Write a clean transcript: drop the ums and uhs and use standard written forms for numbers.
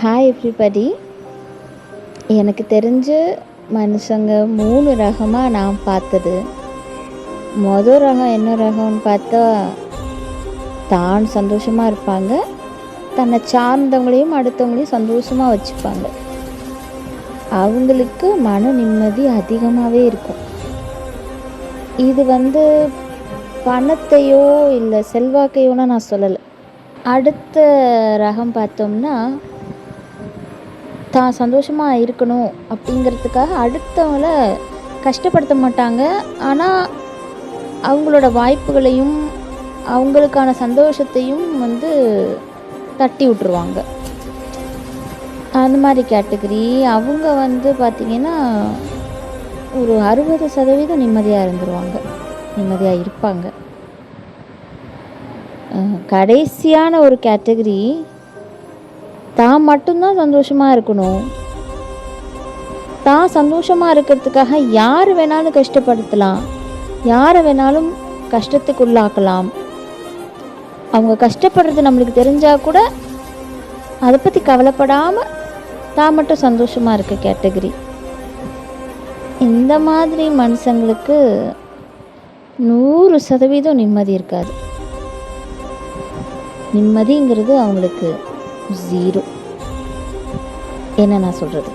Hi everybody. எனக்கு தெரிஞ்ச மனுஷங்க 3 ரகமாக நான் பார்த்தது. மொதல் ரகம் என்ன ரகம்னு பார்த்தா, தான் சந்தோஷமாக இருப்பாங்க, தன்னை சார்ந்தவங்களையும் அடுத்தவங்களையும் சந்தோஷமாக வச்சுப்பாங்க. அவங்களுக்கு மன நிம்மதி அதிகமாகவே இருக்கும். இது பணத்தையோ இல்லை செல்வாக்கையோனா நான் சொல்லலை. அடுத்த ரகம் பார்த்தோம்னா, தான் சந்தோஷமாக இருக்கணும் அப்படிங்கிறதுக்காக அடுத்தவங்கள கஷ்டப்படுத்த மாட்டாங்க. ஆனால் அவங்களோட வாய்ப்புகளையும் அவங்களுக்கான சந்தோஷத்தையும் தட்டி விட்டுருவாங்க. அந்த மாதிரி கேட்டகரி அவங்க பார்த்திங்கன்னா ஒரு 60% நிம்மதியாக இருப்பாங்க. கடைசியான ஒரு கேட்டகரி தான் மட்டும்தான் சந்தோஷமாக இருக்கணும், தான் சந்தோஷமாக இருக்கிறதுக்காக யார் வேணாலும் கஷ்டப்படுத்தலாம், யாரை வேணாலும் கஷ்டத்துக்குள்ளாக்கலாம். அவங்க கஷ்டப்படுறது நம்மளுக்கு தெரிஞ்சால் கூட அதை பற்றி கவலைப்படாமல் தான் மட்டும் சந்தோஷமாக இருக்க கேட்டகரி. இந்த மாதிரி மனுஷங்களுக்கு 100% நிம்மதி இருக்காது. நிம்மதிங்கிறது அவங்களுக்கு 0. என்ன நான் சொல்கிறது?